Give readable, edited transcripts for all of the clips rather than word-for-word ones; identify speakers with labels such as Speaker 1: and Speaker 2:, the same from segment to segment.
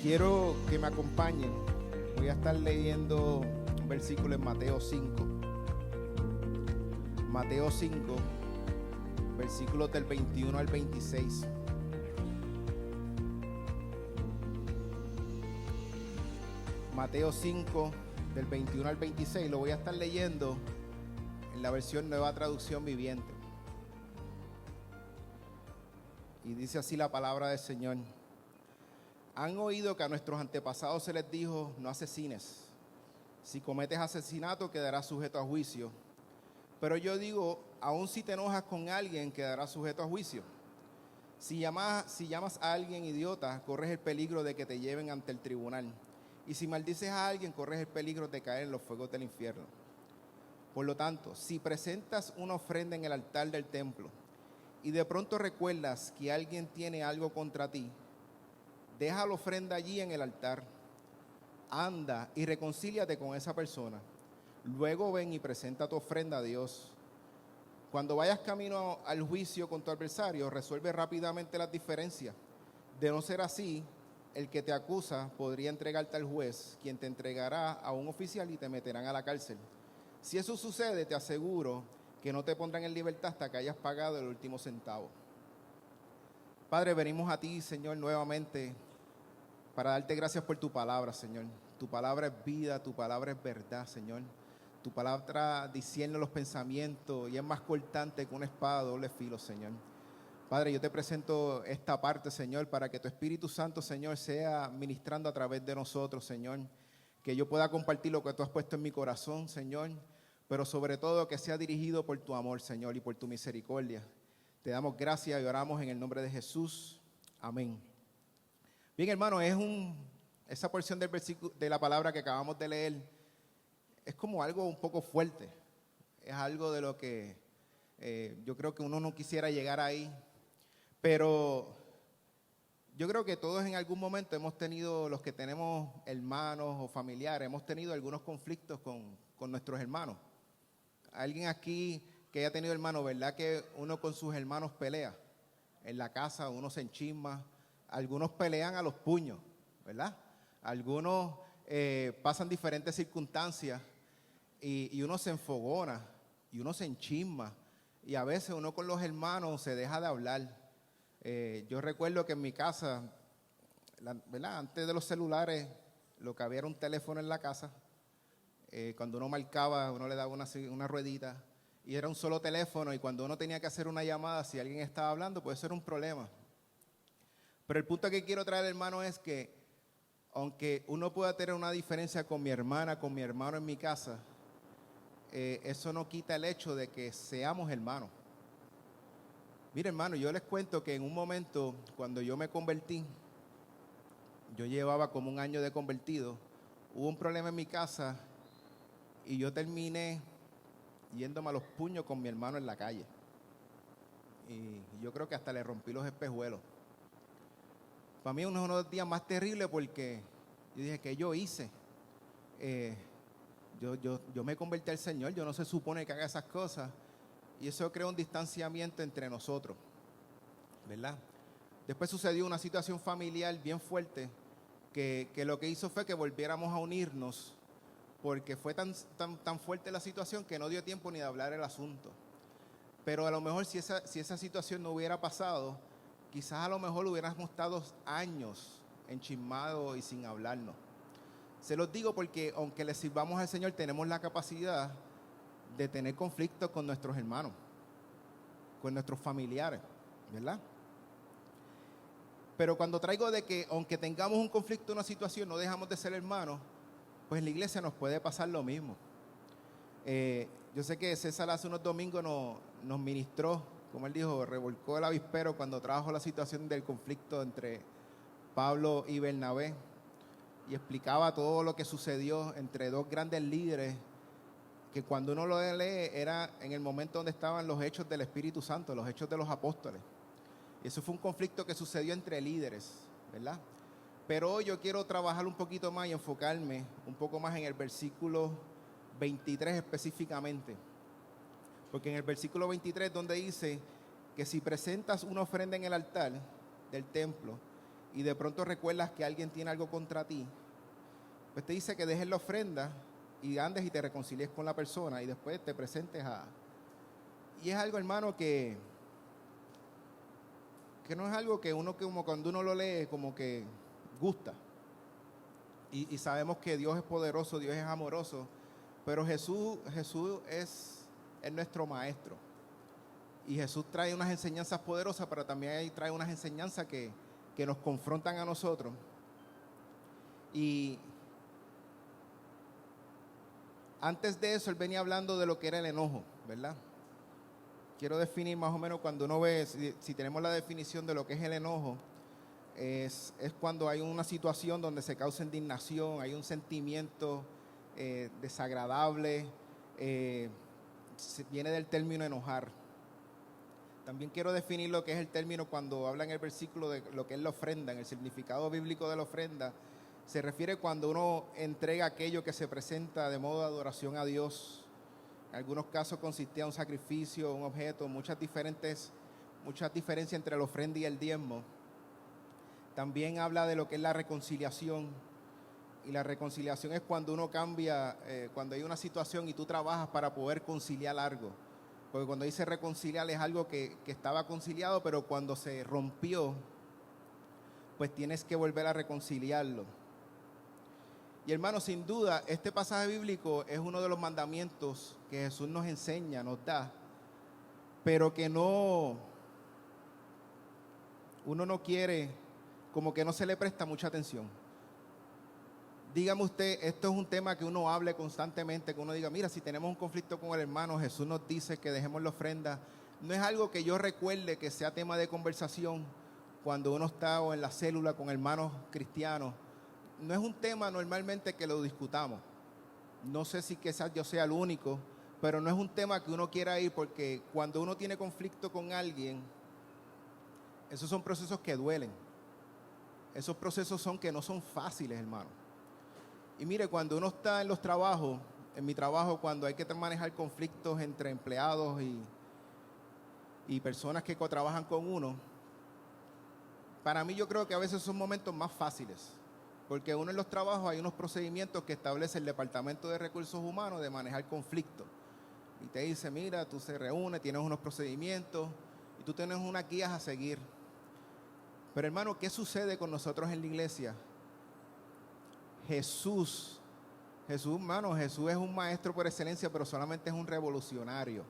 Speaker 1: Quiero que me acompañen. Voy a estar leyendo un versículo en Mateo 5. Mateo 5, versículos del 21 al 26. Mateo 5, del 21 al 26. Lo voy a estar leyendo en la versión Nueva Traducción Viviente. Y dice así la palabra del Señor. Han oído que a nuestros antepasados se les dijo: no asesines. Si cometes asesinato, quedarás sujeto a juicio. Pero yo digo, aun si te enojas con alguien, quedarás sujeto a juicio. Si llamas a alguien idiota, corres el peligro de que te lleven ante el tribunal. Y si maldices a alguien, corres el peligro de caer en los fuegos del infierno. Por lo tanto, si presentas una ofrenda en el altar del templo y de pronto recuerdas que alguien tiene algo contra ti, deja la ofrenda allí en el altar, anda y reconcíliate con esa persona. Luego ven y presenta tu ofrenda a Dios. Cuando vayas camino al juicio con tu adversario, resuelve rápidamente las diferencias. De no ser así, el que te acusa podría entregarte al juez, quien te entregará a un oficial y te meterán a la cárcel. Si eso sucede, te aseguro que no te pondrán en libertad hasta que hayas pagado el último centavo. Padre, venimos a ti, Señor, nuevamente para darte gracias por tu palabra, Señor. Tu palabra es vida, tu palabra es verdad, Señor. Tu palabra discierne los pensamientos y es más cortante que una espada de doble filo, Señor. Padre, yo te presento esta parte, Señor, para que tu Espíritu Santo, Señor, sea ministrando a través de nosotros, Señor. Que yo pueda compartir lo que tú has puesto en mi corazón, Señor, pero sobre todo que sea dirigido por tu amor, Señor, y por tu misericordia. Te damos gracias y oramos en el nombre de Jesús. Amén. Bien, hermano, esa porción del versículo de la palabra que acabamos de leer es como algo un poco fuerte. Es algo de lo que yo creo que uno no quisiera llegar ahí. Pero yo creo que todos en algún momento hemos tenido, los que tenemos hermanos o familiares, hemos tenido algunos conflictos con nuestros hermanos. Alguien aquí que haya tenido hermanos, ¿verdad? Que uno con sus hermanos pelea. En la casa uno se enchisma. Algunos pelean a los puños, ¿verdad? Algunos pasan diferentes circunstancias y uno se enfogona y uno se enchisma. Y a veces uno con los hermanos se deja de hablar. Yo recuerdo que en mi casa, ¿verdad? Antes de los celulares, lo que había era un teléfono en la casa. Cuando uno marcaba, uno le daba una ruedita y era un solo teléfono, y cuando uno tenía que hacer una llamada, si alguien estaba hablando, pues eso era un problema. Pero el punto que quiero traer, hermano, es que aunque uno pueda tener una diferencia con mi hermana, con mi hermano en mi casa, eso no quita el hecho de que seamos hermanos. Mire, hermano, yo les cuento que en un momento, cuando yo me convertí, yo llevaba como un año de convertido, hubo un problema en mi casa y yo terminé yéndome a los puños con mi hermano en la calle. Y yo creo que hasta le rompí los espejuelos. Para mí uno de los días más terribles porque yo dije, ¿qué yo hice? Yo me convertí al Señor, yo no se supone que haga esas cosas. Y eso crea un distanciamiento entre nosotros, ¿verdad? Después sucedió una situación familiar bien fuerte que lo que hizo fue que volviéramos a unirnos, porque fue tan fuerte la situación que no dio tiempo ni de hablar el asunto. Pero a lo mejor si esa situación no hubiera pasado, quizás a lo mejor hubiéramos estado años enchismados y sin hablarnos. Se los digo porque aunque le sirvamos al Señor, tenemos la capacidad de tener conflictos con nuestros hermanos, con nuestros familiares, ¿verdad? Pero cuando traigo de que aunque tengamos un conflicto, una situación, no dejamos de ser hermanos, pues en la iglesia nos puede pasar lo mismo. Yo sé que César hace unos domingos nos ministró, como él dijo, revolcó el avispero cuando trajo la situación del conflicto entre Pablo y Bernabé y explicaba todo lo que sucedió entre dos grandes líderes, que cuando uno lo lee era en el momento donde estaban los hechos del Espíritu Santo, los hechos de los apóstoles. Y eso fue un conflicto que sucedió entre líderes, ¿verdad? Pero hoy yo quiero trabajar un poquito más y enfocarme un poco más en el versículo 23 específicamente. Porque en el versículo 23 donde dice que si presentas una ofrenda en el altar del templo y de pronto recuerdas que alguien tiene algo contra ti, pues te dice que dejes la ofrenda y andes y te reconcilies con la persona y después te presentes a... Y es algo, hermano, que no es algo que uno, como cuando uno lo lee, como que gusta. Y sabemos que Dios es poderoso, Dios es amoroso, pero Jesús es nuestro maestro. Y Jesús trae unas enseñanzas poderosas, pero también trae unas enseñanzas que nos confrontan a nosotros. Y antes de eso, él venía hablando de lo que era el enojo, ¿verdad? Quiero definir más o menos cuando uno ve, si tenemos la definición de lo que es el enojo, es cuando hay una situación donde se causa indignación, hay un sentimiento desagradable, viene del término enojar. También quiero definir lo que es el término cuando habla en el versículo de lo que es la ofrenda, en el significado bíblico de la ofrenda. Se refiere cuando uno entrega aquello que se presenta de modo de adoración a Dios. En algunos casos consistía en un sacrificio, un objeto, muchas diferencias entre la ofrenda y el diezmo. También habla de lo que es la reconciliación. Y la reconciliación es cuando uno cambia, cuando hay una situación y tú trabajas para poder conciliar algo. Porque cuando dice reconciliar es algo que estaba conciliado, pero cuando se rompió, pues tienes que volver a reconciliarlo. Y hermano, sin duda, este pasaje bíblico es uno de los mandamientos que Jesús nos enseña, nos da, pero que uno no quiere, como que no se le presta mucha atención. Dígame usted, esto es un tema que uno hable constantemente, que uno diga, mira, si tenemos un conflicto con el hermano, Jesús nos dice que dejemos la ofrenda. No es algo que yo recuerde que sea tema de conversación cuando uno está o en la célula con hermanos cristianos. No es un tema normalmente que lo discutamos. No sé si quizás yo sea el único, pero no es un tema que uno quiera ir, porque cuando uno tiene conflicto con alguien, esos son procesos que duelen. Esos procesos que no son fáciles, hermano. Y mire, cuando uno está en los trabajos, en mi trabajo, cuando hay que manejar conflictos entre empleados y personas que trabajan con uno, para mí yo creo que a veces son momentos más fáciles, porque uno en los trabajos hay unos procedimientos que establece el Departamento de Recursos Humanos de manejar conflictos. Y te dice, mira, tú se reúnes, tienes unos procedimientos y tú tienes unas guías a seguir. Pero hermano, ¿qué sucede con nosotros en la iglesia? Jesús, hermano, Jesús es un maestro por excelencia, pero solamente es un revolucionario.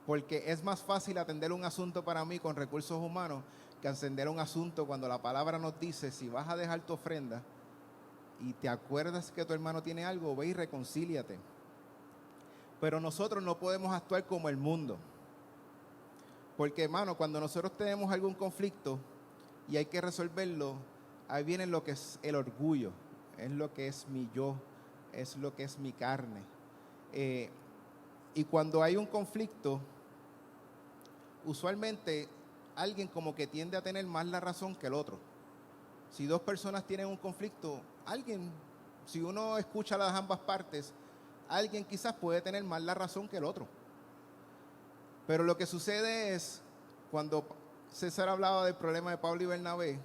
Speaker 1: Porque es más fácil atender un asunto para mí con recursos humanos que atender un asunto cuando la palabra nos dice, si vas a dejar tu ofrenda y te acuerdas que tu hermano tiene algo, ve y reconcíliate. Pero nosotros no podemos actuar como el mundo. Porque, hermano, cuando nosotros tenemos algún conflicto y hay que resolverlo, ahí viene lo que es el orgullo, es lo que es mi yo, es lo que es mi carne. Y cuando hay un conflicto, usualmente alguien como que tiende a tener más la razón que el otro. Si dos personas tienen un conflicto, si uno escucha las ambas partes, alguien quizás puede tener más la razón que el otro. Pero lo que sucede es, cuando César hablaba del problema de Pablo y Bernabé,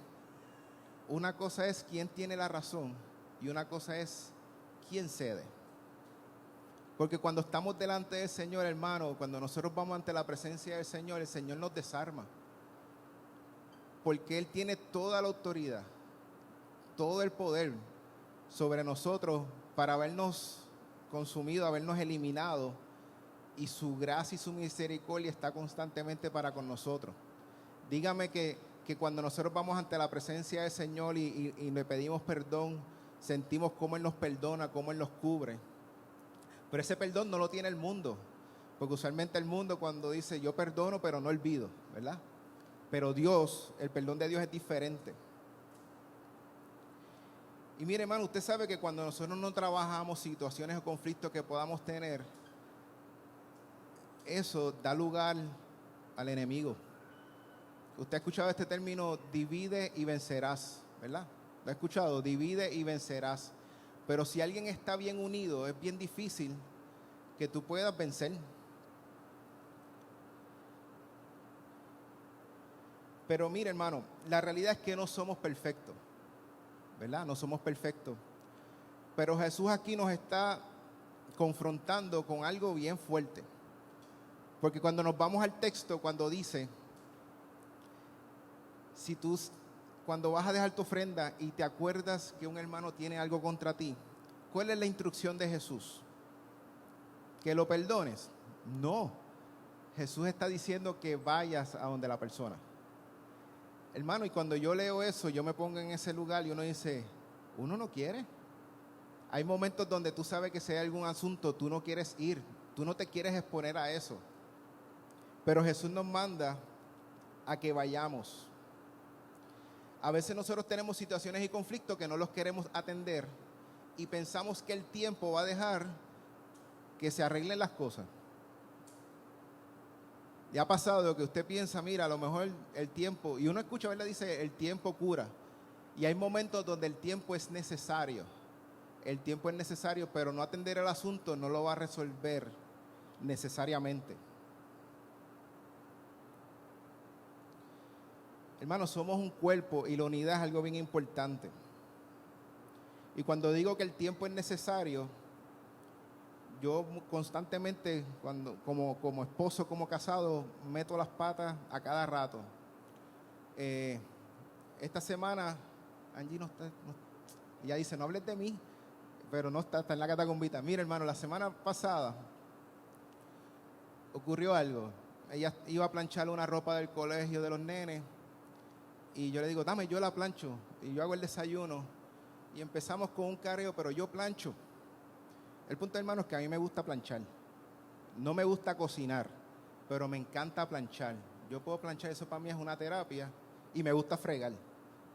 Speaker 1: una cosa es quién tiene la razón y una cosa es quién cede. Porque cuando estamos delante del Señor, hermano, cuando nosotros vamos ante la presencia del Señor, el Señor nos desarma. Porque Él tiene toda la autoridad, todo el poder sobre nosotros para habernos consumido, habernos eliminado. Y su gracia y su misericordia está constantemente para con nosotros. Dígame que cuando nosotros vamos ante la presencia del Señor y le pedimos perdón, sentimos cómo Él nos perdona, cómo Él nos cubre. Pero ese perdón no lo tiene el mundo, porque usualmente el mundo cuando dice yo perdono pero no olvido, ¿verdad? Pero Dios, el perdón de Dios es diferente. Y mire, hermano, usted sabe que cuando nosotros no trabajamos situaciones o conflictos que podamos tener, eso da lugar al enemigo. Usted ha escuchado este término, divide y vencerás, ¿verdad? ¿Lo ha escuchado? Divide y vencerás. Pero si alguien está bien unido, es bien difícil que tú puedas vencer. Pero mire, hermano, la realidad es que no somos perfectos, ¿verdad? No somos perfectos. Pero Jesús aquí nos está confrontando con algo bien fuerte. Porque cuando nos vamos al texto, cuando dice, si tú, cuando vas a dejar tu ofrenda y te acuerdas que un hermano tiene algo contra ti, ¿cuál es la instrucción de Jesús? ¿Que lo perdones? No. Jesús está diciendo que vayas a donde la persona. Hermano, y cuando yo leo eso, yo me pongo en ese lugar y uno dice, uno no quiere. Hay momentos donde tú sabes que si hay algún asunto, tú no quieres ir, tú no te quieres exponer a eso. Pero Jesús nos manda a que vayamos. A veces nosotros tenemos situaciones y conflictos que no los queremos atender y pensamos que el tiempo va a dejar que se arreglen las cosas. Ya ha pasado que usted piensa, mira, a lo mejor el tiempo, y uno escucha, ¿verdad? Dice, el tiempo cura. Y hay momentos donde el tiempo es necesario. El tiempo es necesario, pero no atender el asunto no lo va a resolver necesariamente. Hermanos, somos un cuerpo y la unidad es algo bien importante. Y cuando digo que el tiempo es necesario, yo constantemente, como esposo, como casado, meto las patas a cada rato. Esta semana, Angie no está, ella dice, no hables de mí, pero no está en la catacumbita. Mira, hermano, la semana pasada ocurrió algo. Ella iba a planchar una ropa del colegio de los nenes y yo le digo, dame, yo la plancho. Y yo hago el desayuno y empezamos con un careo, pero yo plancho. El punto, hermano, es que a mí me gusta planchar. No me gusta cocinar, pero me encanta planchar. Yo puedo planchar, eso para mí es una terapia. Y me gusta fregar,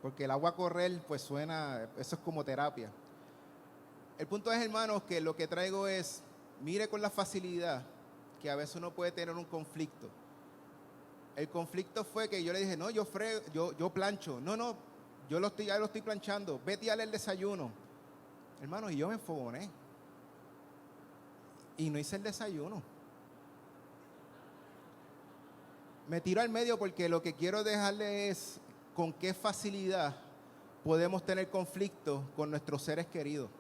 Speaker 1: porque el agua a correr, pues suena, eso es como terapia. El punto es, hermanos, que lo que traigo es, mire con la facilidad que a veces uno puede tener un conflicto. El conflicto fue que yo le dije, no, yo plancho. No, ya lo estoy planchando. Vete y dale el desayuno. Hermanos, y yo me enfogoné. Y no hice el desayuno. Me tiro al medio porque lo que quiero dejarle es con qué facilidad podemos tener conflictos con nuestros seres queridos.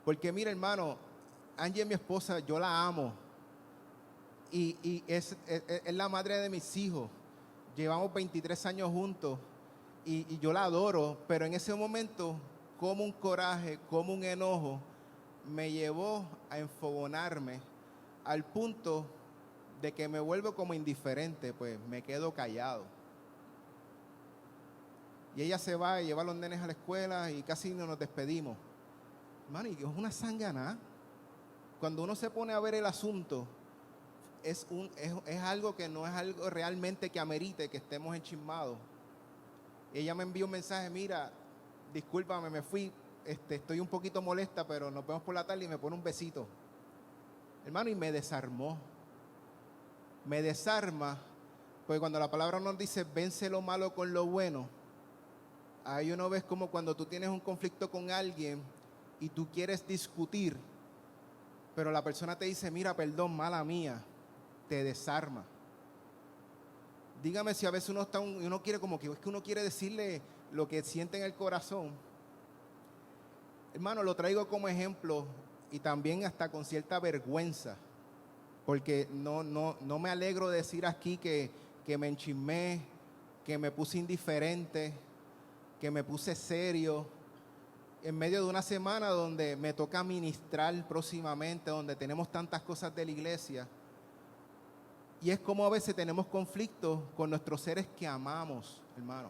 Speaker 1: Porque mira, hermano, Angie es mi esposa, yo la amo. Y es la madre de mis hijos. Llevamos 23 años juntos y yo la adoro, pero en ese momento, como un coraje, como un enojo, me llevó a enfogonarme al punto de que me vuelvo como indiferente, pues me quedo callado. Y ella se va y lleva a los nenes a la escuela y casi no nos despedimos. Hermano, y es una sanganá. Cuando uno se pone a ver el asunto, es algo que no es algo realmente que amerite que estemos enchismados. Ella me envió un mensaje, mira, discúlpame, me fui, estoy un poquito molesta, pero nos vemos por la tarde, y me pone un besito. Hermano, y me desarmó. Me desarma, porque cuando la palabra nos dice, vence lo malo con lo bueno, ahí uno ves como cuando tú tienes un conflicto con alguien y tú quieres discutir, pero la persona te dice, mira, perdón, mala mía, te desarma. Dígame si a veces uno quiere como que es que uno quiere decirle lo que siente en el corazón. Hermano, lo traigo como ejemplo y también hasta con cierta vergüenza, porque no me alegro de decir aquí que me enchismé, que me puse indiferente, que me puse serio, en medio de una semana donde me toca ministrar próximamente, donde tenemos tantas cosas de la iglesia. Y es como a veces tenemos conflictos con nuestros seres que amamos, hermano.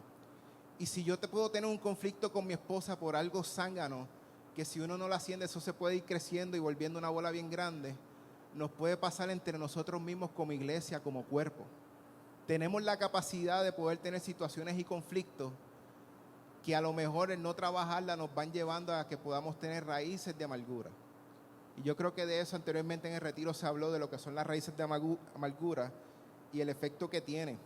Speaker 1: Y si yo te puedo tener un conflicto con mi esposa por algo zángano, que si uno no lo asciende, eso se puede ir creciendo y volviendo una bola bien grande, nos puede pasar entre nosotros mismos como iglesia, como cuerpo. Tenemos la capacidad de poder tener situaciones y conflictos que a lo mejor el no trabajarla nos van llevando a que podamos tener raíces de amargura. Y yo creo que de eso anteriormente en el retiro se habló de lo que son las raíces de amargura y el efecto que tienen.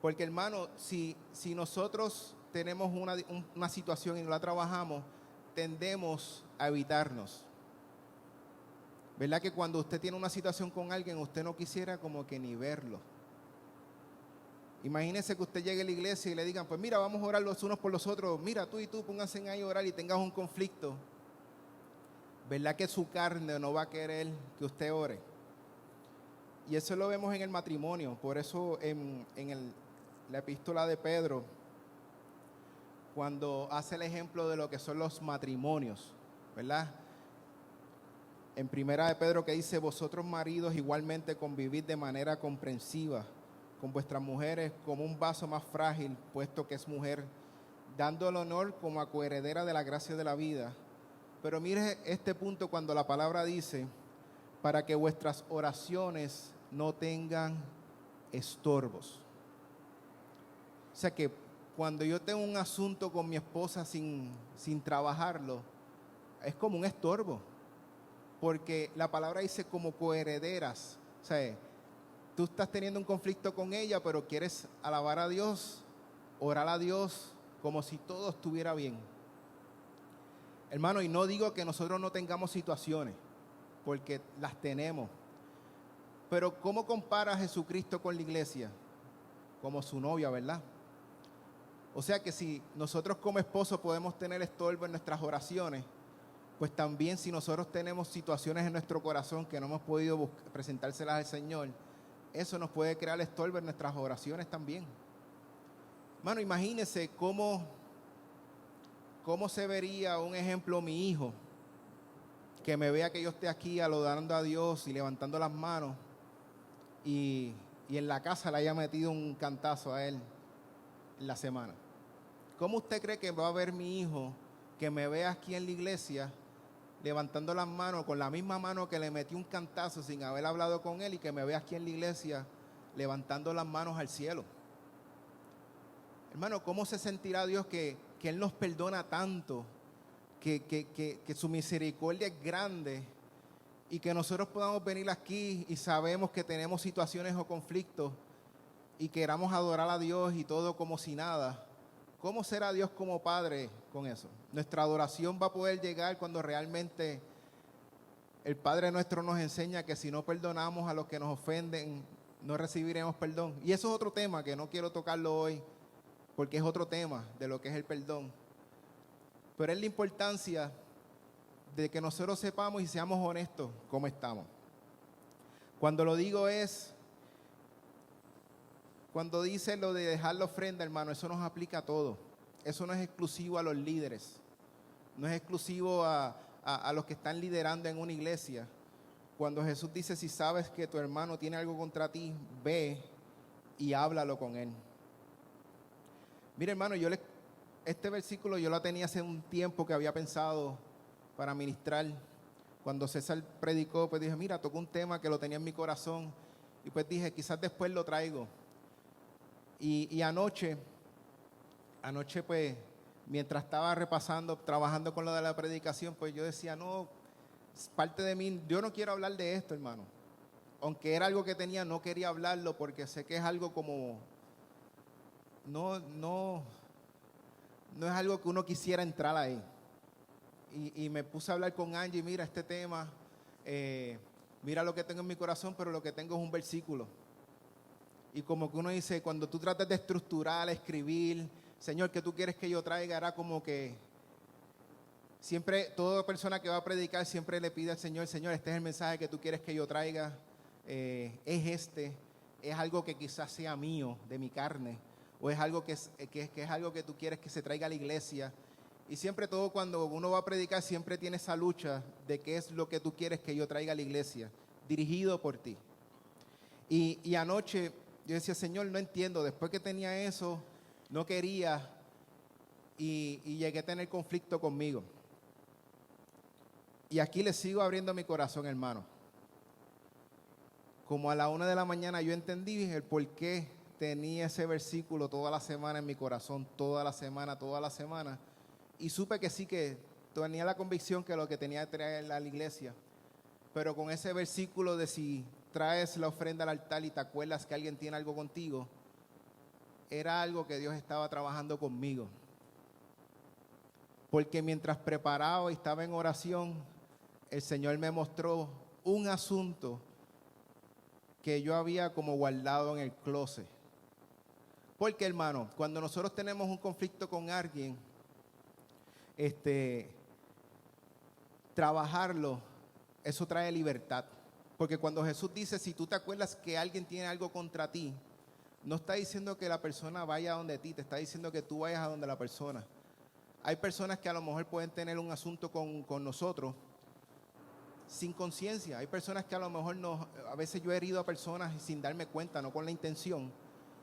Speaker 1: Porque hermano, si nosotros tenemos una situación y no la trabajamos, tendemos a evitarnos. ¿Verdad que cuando usted tiene una situación con alguien, usted no quisiera como que ni verlo? Imagínese que usted llegue a la iglesia y le digan, pues mira, vamos a orar los unos por los otros. Mira, tú y tú, pónganse ahí a orar y tengas un conflicto. ¿Verdad que su carne no va a querer que usted ore? Y eso lo vemos en el matrimonio. Por eso la epístola de Pedro, cuando hace el ejemplo de lo que son los matrimonios, ¿verdad? En primera de Pedro, que dice: vosotros maridos igualmente convivid de manera comprensiva con vuestras mujeres como un vaso más frágil, puesto que es mujer, dando el honor como a coheredera de la gracia de la vida. Pero mire este punto cuando la palabra dice: para que vuestras oraciones no tengan estorbos. O sea que cuando yo tengo un asunto con mi esposa sin trabajarlo, es como un estorbo. Porque la palabra dice como coherederas. O sea, tú estás teniendo un conflicto con ella, pero quieres alabar a Dios, orar a Dios, como si todo estuviera bien. Hermano, y no digo que nosotros no tengamos situaciones, porque las tenemos. Pero ¿cómo compara a Jesucristo con la iglesia? Como su novia, ¿verdad? O sea que si nosotros como esposos podemos tener estorbo en nuestras oraciones, pues también si nosotros tenemos situaciones en nuestro corazón que no hemos podido presentárselas al Señor, eso nos puede crear estorbo en nuestras oraciones también. Hermano, imagínese cómo se vería, un ejemplo, mi hijo, que me vea que yo esté aquí alabando a Dios y levantando las manos, y en la casa le haya metido un cantazo a él en la semana. ¿Cómo usted cree que va a ver mi hijo que me vea aquí en la iglesia levantando las manos con la misma mano que le metí un cantazo sin haber hablado con él, y que me vea aquí en la iglesia levantando las manos al cielo? Hermano, ¿cómo se sentirá Dios que Él nos perdona tanto, que su misericordia es grande, y que nosotros podamos venir aquí y sabemos que tenemos situaciones o conflictos y queramos adorar a Dios y todo como si nada? ¿Cómo será Dios como Padre con eso? Nuestra adoración va a poder llegar cuando realmente el Padre nuestro nos enseña que si no perdonamos a los que nos ofenden, no recibiremos perdón. Y eso es otro tema que no quiero tocarlo hoy, porque es otro tema de lo que es el perdón. Pero es la importancia de que nosotros sepamos y seamos honestos cómo estamos. Cuando lo digo es, cuando dice lo de dejar la ofrenda, hermano, eso nos aplica a todo. Eso no es exclusivo a los líderes, no es exclusivo a los que están liderando en una iglesia. Cuando Jesús dice: si sabes que tu hermano tiene algo contra ti, ve y háblalo con él. Mire, hermano, este versículo yo lo tenía hace un tiempo que había pensado para ministrar. Cuando César predicó, pues dije: mira, tocó un tema que lo tenía en mi corazón, y pues dije, quizás después lo traigo. Y anoche pues, mientras estaba repasando, trabajando con lo de la predicación, pues yo decía: no, es parte de mí, yo no quiero hablar de esto, hermano. Aunque era algo que tenía, no quería hablarlo, porque sé que es algo como, no es algo que uno quisiera entrar ahí. Y me puse a hablar con Angie: mira, este tema, mira lo que tengo en mi corazón, pero lo que tengo es un versículo. Y como que uno dice, cuando tú tratas de estructurar, escribir, Señor, ¿qué tú quieres que yo traiga? Era como que siempre, toda persona que va a predicar siempre le pide al Señor: Señor, este es el mensaje que tú quieres que yo traiga, es algo que quizás sea mío, de mi carne, o es algo que es algo que tú quieres que se traiga a la iglesia. Y siempre, todo cuando uno va a predicar, siempre tiene esa lucha de qué es lo que tú quieres que yo traiga a la iglesia, dirigido por ti. Y anoche yo decía: Señor, no entiendo. Después que tenía eso, no quería, y llegué a tener conflicto conmigo. Y aquí le sigo abriendo mi corazón, hermano. Como a la 1 de la mañana yo entendí el por qué tenía ese versículo toda la semana en mi corazón, toda la semana. Y supe que sí, que tenía la convicción que lo que tenía que traer a la iglesia. Pero con ese versículo de si traes la ofrenda al altar y te acuerdas que alguien tiene algo contigo, era algo que Dios estaba trabajando conmigo. Porque mientras preparaba y estaba en oración, el Señor me mostró un asunto que yo había como guardado en el closet. Porque, hermano, cuando nosotros tenemos un conflicto con alguien, trabajarlo, eso trae libertad. Porque cuando Jesús dice, si tú te acuerdas que alguien tiene algo contra ti, no está diciendo que la persona vaya a donde ti, te está diciendo que tú vayas a donde la persona. Hay personas que a lo mejor pueden tener un asunto con nosotros sin conciencia. Hay personas que a lo mejor a veces yo he herido a personas sin darme cuenta, no con la intención.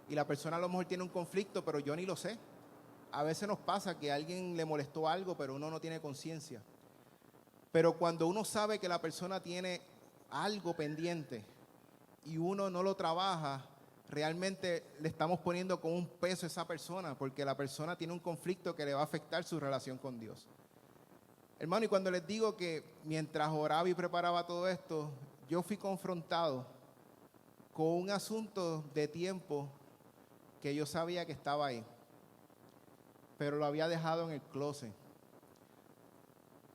Speaker 1: Y la persona a lo mejor tiene un conflicto, pero yo ni lo sé. A veces nos pasa que a alguien le molestó algo, pero uno no tiene conciencia. Pero cuando uno sabe que la persona tiene algo pendiente y uno no lo trabaja, realmente le estamos poniendo con un peso a esa persona, porque la persona tiene un conflicto que le va a afectar su relación con Dios. Hermano, y cuando les digo que mientras oraba y preparaba todo esto, yo fui confrontado con un asunto de tiempo que yo sabía que estaba ahí, pero lo había dejado en el closet,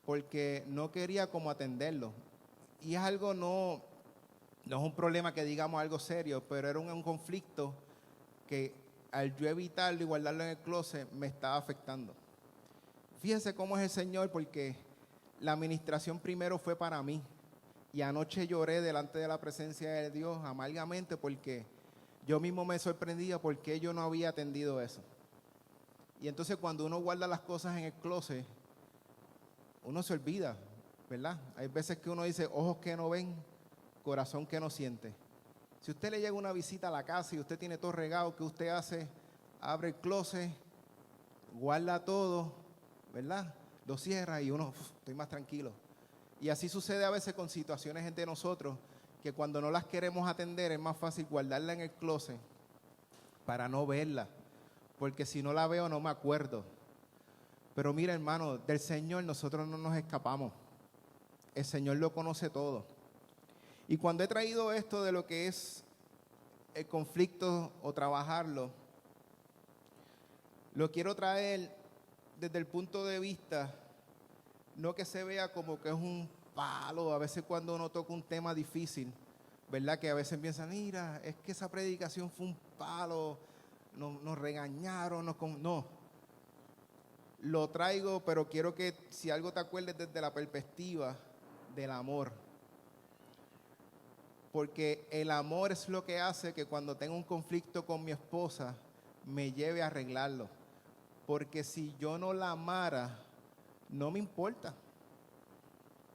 Speaker 1: porque no quería como atenderlo. Y es algo no es un problema que digamos algo serio, pero era un conflicto que al yo evitarlo y guardarlo en el closet me estaba afectando. Fíjense cómo es el Señor, porque la administración primero fue para mí. Y anoche lloré delante de la presencia de Dios amargamente, porque yo mismo me sorprendía por qué yo no había atendido eso. Y entonces cuando uno guarda las cosas en el closet, uno se olvida, ¿verdad? Hay veces que uno dice, ojos que no ven, corazón que no siente. Si usted le llega una visita a la casa y usted tiene todo regado, ¿qué usted hace? Abre el closet, guarda todo, ¿verdad? Lo cierra y uno, estoy más tranquilo. Y así sucede a veces con situaciones entre nosotros, que cuando no las queremos atender es más fácil guardarla en el closet para no verla, porque si no la veo no me acuerdo. Pero mira, hermano, del Señor nosotros no nos escapamos. El Señor lo conoce todo. Y cuando he traído esto de lo que es el conflicto o trabajarlo, lo quiero traer desde el punto de vista, no que se vea como que es un palo. A veces cuando uno toca un tema difícil, ¿verdad? Que a veces piensan, mira, es que esa predicación fue un palo, nos regañaron, no. Lo traigo, pero quiero que si algo te acuerdes desde la perspectiva del amor. Porque el amor es lo que hace que cuando tengo un conflicto con mi esposa, me lleve a arreglarlo. Porque si yo no la amara, no me importa.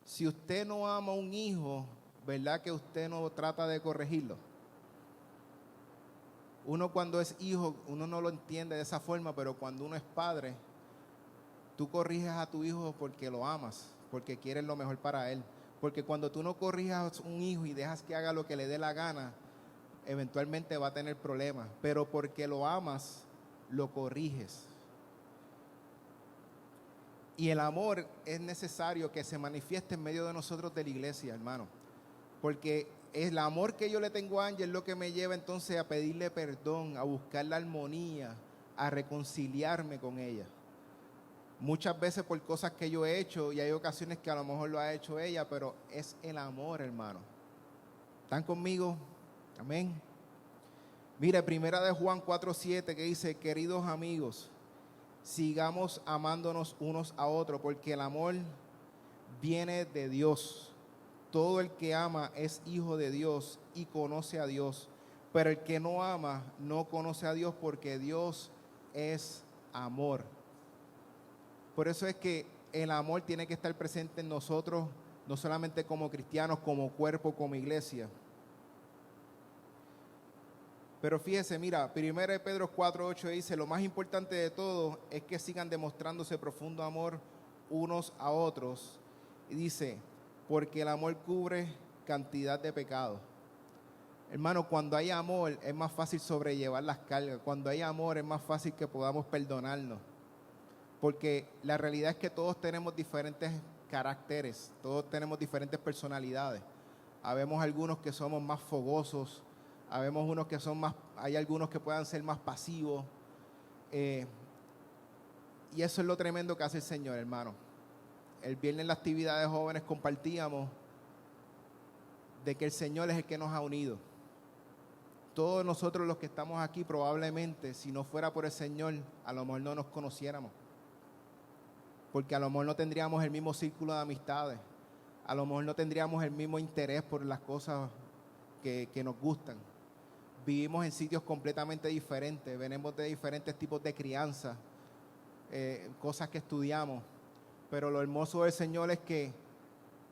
Speaker 1: Si usted no ama a un hijo, ¿verdad que usted no trata de corregirlo? Uno cuando es hijo, uno no lo entiende de esa forma, pero cuando uno es padre, tú corriges a tu hijo porque lo amas, porque quieres lo mejor para él. Porque cuando tú no corrijas a un hijo y dejas que haga lo que le dé la gana, eventualmente va a tener problemas. Pero porque lo amas, lo corriges. Y el amor es necesario que se manifieste en medio de nosotros de la iglesia, hermano. Porque el amor que yo le tengo a Ángel es lo que me lleva entonces a pedirle perdón, a buscar la armonía, a reconciliarme con ella. Muchas veces por cosas que yo he hecho, y hay ocasiones que a lo mejor lo ha hecho ella, pero es el amor, hermano. ¿Están conmigo? Amén. Mire, primera de Juan 4:7 que dice, queridos amigos, sigamos amándonos unos a otros, porque el amor viene de Dios. Todo el que ama es hijo de Dios y conoce a Dios. Pero el que no ama no conoce a Dios, porque Dios es amor. Por eso es que el amor tiene que estar presente en nosotros, no solamente como cristianos, como cuerpo, como iglesia. Pero fíjese, mira, 1 Pedro 4:8 dice, lo más importante de todo es que sigan demostrándose profundo amor unos a otros. Y dice, porque el amor cubre cantidad de pecados. Hermano, cuando hay amor es más fácil sobrellevar las cargas. Cuando hay amor es más fácil que podamos perdonarnos. Porque la realidad es que todos tenemos diferentes caracteres, todos tenemos diferentes personalidades. Habemos algunos que somos más fogosos, habemos unos que son más, hay algunos que puedan ser más pasivos. Y eso es lo tremendo que hace el Señor, hermano. El viernes en la actividad de jóvenes compartíamos de que el Señor es el que nos ha unido. todos nosotros los que estamos aquí probablemente, si no fuera por el Señor, a lo mejor no nos conociéramos. Porque a lo mejor no tendríamos el mismo círculo de amistades. A lo mejor no tendríamos el mismo interés por las cosas que nos gustan. Vivimos en sitios completamente diferentes, venimos de diferentes tipos de crianza, cosas que estudiamos. Pero lo hermoso del Señor es que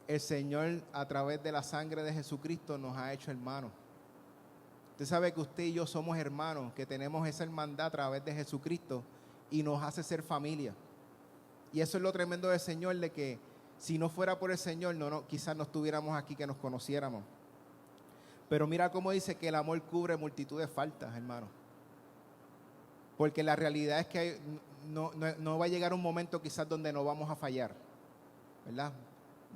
Speaker 1: el Señor, a través de la sangre de Jesucristo, nos ha hecho hermanos. Usted sabe que usted y yo somos hermanos, que tenemos esa hermandad a través de Jesucristo y nos hace ser familia. Y eso es lo tremendo del Señor, de que si no fuera por el Señor, quizás no estuviéramos aquí, que nos conociéramos. Pero mira cómo dice que el amor cubre multitud de faltas, hermano. Porque la realidad es que no va a llegar un momento quizás donde no vamos a fallar, ¿verdad?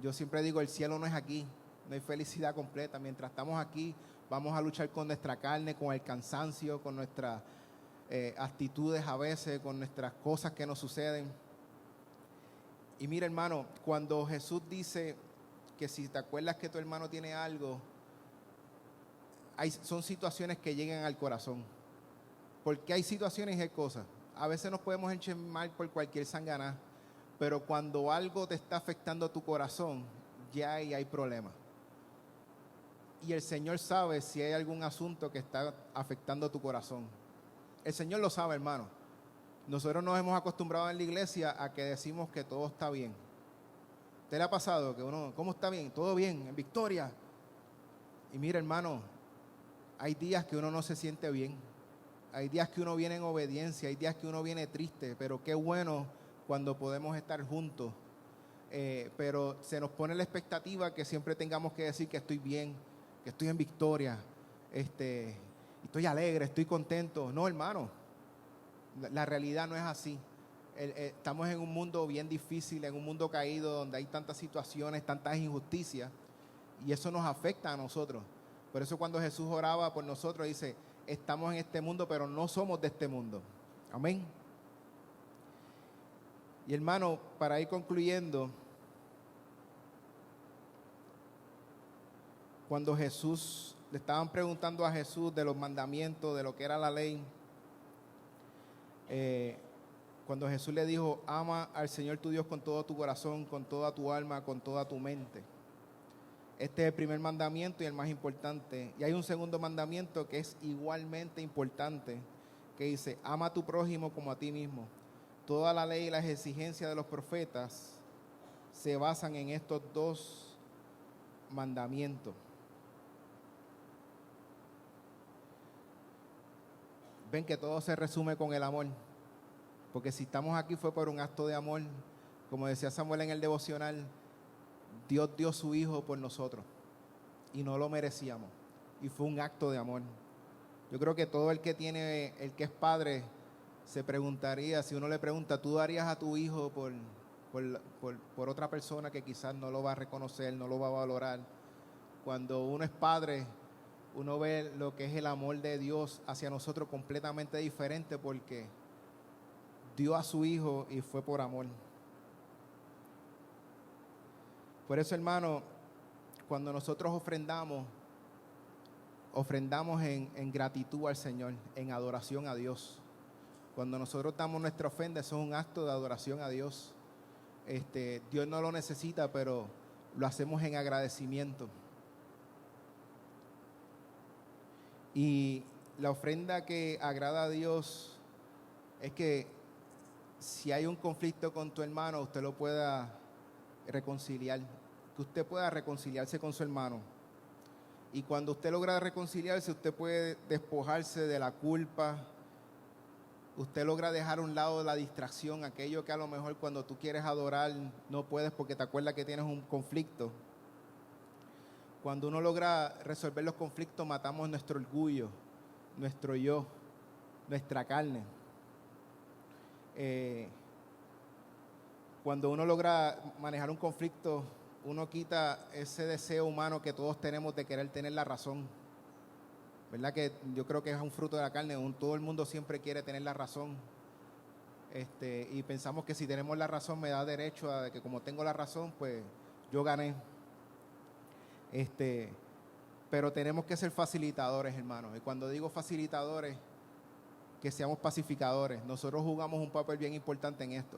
Speaker 1: Yo siempre digo, el cielo no es aquí, no hay felicidad completa. Mientras estamos aquí, vamos a luchar con nuestra carne, con el cansancio, con nuestras actitudes a veces, con nuestras cosas que nos suceden. Y mira, hermano, cuando Jesús dice que si te acuerdas que tu hermano tiene algo, son situaciones que llegan al corazón. Porque hay situaciones y hay cosas. A veces nos podemos enchemar por cualquier sanganá, pero cuando algo te está afectando tu corazón, ya ahí hay problemas. Y el Señor sabe si hay algún asunto que está afectando tu corazón. El Señor lo sabe, hermano. Nosotros nos hemos acostumbrado en la iglesia a que decimos que todo está bien. ¿Te le ha pasado que uno, cómo está bien? Todo bien, en victoria. Y mira, hermano, hay días que uno no se siente bien. Hay días que uno viene en obediencia, hay días que uno viene triste, pero qué bueno cuando podemos estar juntos. Pero se nos pone la expectativa que siempre tengamos que decir que estoy bien, que estoy en victoria, estoy alegre, estoy contento. No, hermano, la realidad no es así. Estamos en un mundo bien difícil, en un mundo caído, donde hay tantas situaciones, tantas injusticias, y eso nos afecta a nosotros. Por eso cuando Jesús oraba por nosotros, dice, estamos en este mundo, pero no somos de este mundo. Amén. Y hermano, para ir concluyendo, cuando Jesús, le estaban preguntando a Jesús de los mandamientos, de lo que era la ley, cuando Jesús le dijo, ama al Señor tu Dios con todo tu corazón, con toda tu alma, con toda tu mente. Este es el primer mandamiento y el más importante. Y hay un segundo mandamiento que es igualmente importante, que dice, ama a tu prójimo como a ti mismo. Toda la ley y las exigencias de los profetas se basan en estos dos mandamientos. Ven que todo se resume con el amor. Porque si estamos aquí fue por un acto de amor. Como decía Samuel en el devocional, Dios dio su Hijo por nosotros y no lo merecíamos. Y fue un acto de amor. Yo creo que todo el que es padre, se preguntaría, si uno le pregunta, ¿tú darías a tu hijo por otra persona que quizás no lo va a reconocer, no lo va a valorar? Cuando uno es padre, uno ve lo que es el amor de Dios hacia nosotros completamente diferente, porque dio a su Hijo y fue por amor. Por eso, hermano, cuando nosotros ofrendamos en gratitud al Señor, en adoración a Dios. Cuando nosotros damos nuestra ofrenda, eso es un acto de adoración a Dios. Dios no lo necesita, pero lo hacemos en agradecimiento. Y la ofrenda que agrada a Dios es que si hay un conflicto con tu hermano, usted lo pueda reconciliar, que usted pueda reconciliarse con su hermano. Y cuando usted logra reconciliarse, usted puede despojarse de la culpa. Usted logra dejar a un lado la distracción, aquello que a lo mejor cuando tú quieres adorar no puedes porque te acuerdas que tienes un conflicto. Cuando uno logra resolver los conflictos, matamos nuestro orgullo, nuestro yo, nuestra carne. Cuando uno logra manejar un conflicto, uno quita ese deseo humano que todos tenemos de querer tener la razón. ¿Verdad? Que yo creo que es un fruto de la carne. Todo el mundo siempre quiere tener la razón. Y pensamos que si tenemos la razón me da derecho a que como tengo la razón, pues yo gané. pero tenemos que ser facilitadores, hermanos. Y cuando digo facilitadores, que seamos pacificadores. Nosotros jugamos un papel bien importante en esto.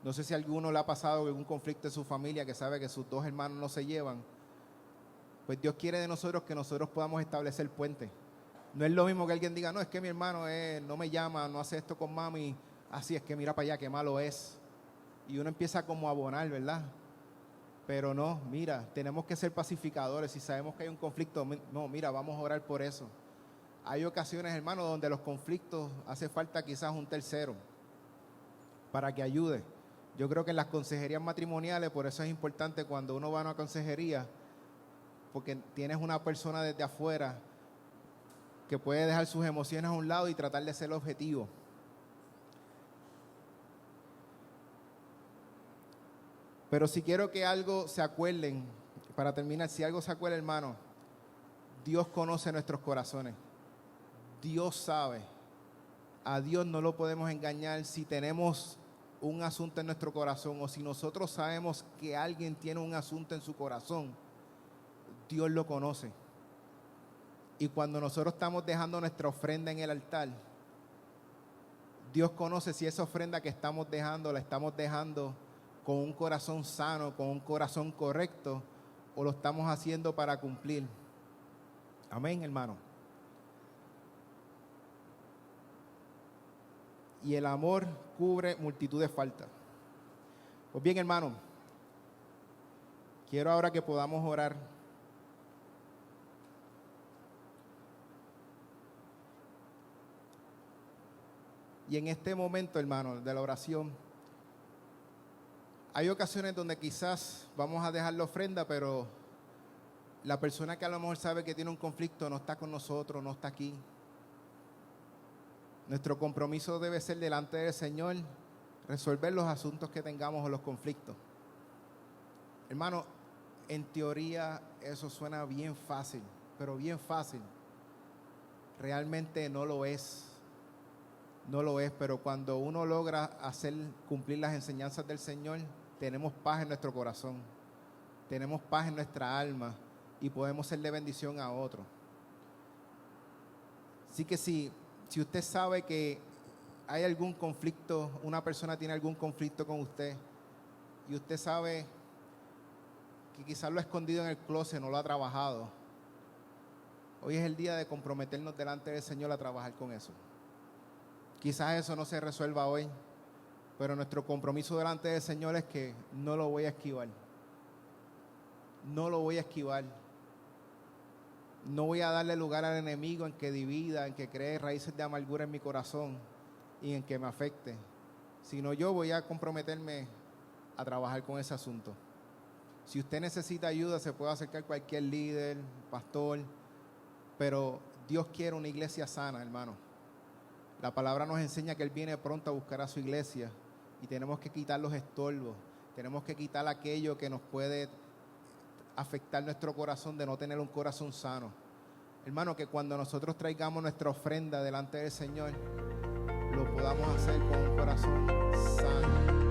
Speaker 1: No sé si a alguno le ha pasado algún conflicto en su familia que sabe que sus dos hermanos no se llevan. Pues Dios quiere de nosotros que nosotros podamos establecer puentes. No es lo mismo que alguien diga, no, es que mi hermano no me llama, no hace esto con mami. Así es que mira para allá, qué malo es. Y uno empieza como a abonar, ¿verdad? Pero no, mira, tenemos que ser pacificadores. Si sabemos que hay un conflicto, no, mira, vamos a orar por eso. Hay ocasiones, hermanos, donde los conflictos hace falta quizás un tercero para que ayude. Yo creo que en las consejerías matrimoniales, por eso es importante cuando uno va a una consejería, porque tienes una persona desde afuera que puede dejar sus emociones a un lado y tratar de ser objetivo. Pero si quiero que algo se acuerden, para terminar, si algo se acuerda, hermano, Dios conoce nuestros corazones. Dios sabe. A Dios no lo podemos engañar. Si tenemos un asunto en nuestro corazón o si nosotros sabemos que alguien tiene un asunto en su corazón, Dios lo conoce. Y cuando nosotros estamos dejando nuestra ofrenda en el altar, Dios conoce si esa ofrenda que estamos dejando, la estamos dejando con un corazón sano, con un corazón correcto, o lo estamos haciendo para cumplir. Amén, hermano. Y el amor cubre multitud de faltas. Pues bien, hermano, quiero ahora que podamos orar. Y en este momento, hermano, de la oración, hay ocasiones donde quizás vamos a dejar la ofrenda, pero la persona que a lo mejor sabe que tiene un conflicto no está con nosotros, no está aquí. Nuestro compromiso debe ser delante del Señor, resolver los asuntos que tengamos o los conflictos. Hermano, en teoría eso suena bien fácil, pero bien fácil. Realmente no lo es. No lo es, pero cuando uno logra hacer cumplir las enseñanzas del Señor, tenemos paz en nuestro corazón, tenemos paz en nuestra alma y podemos ser de bendición a otros. Así que si usted sabe que hay algún conflicto, una persona tiene algún conflicto con usted y usted sabe que quizás lo ha escondido en el closet, no lo ha trabajado, hoy es el día de comprometernos delante del Señor a trabajar con eso. Quizás eso no se resuelva hoy, pero nuestro compromiso delante del Señor es que no lo voy a esquivar. No lo voy a esquivar. No voy a darle lugar al enemigo en que divida, en que cree raíces de amargura en mi corazón y en que me afecte. Sino yo voy a comprometerme a trabajar con ese asunto. Si usted necesita ayuda, se puede acercar a cualquier líder, pastor, pero Dios quiere una iglesia sana, hermano. La palabra nos enseña que Él viene pronto a buscar a su iglesia y tenemos que quitar los estorbos, tenemos que quitar aquello que nos puede afectar nuestro corazón de no tener un corazón sano. Hermano, que cuando nosotros traigamos nuestra ofrenda delante del Señor, lo podamos hacer con un corazón sano.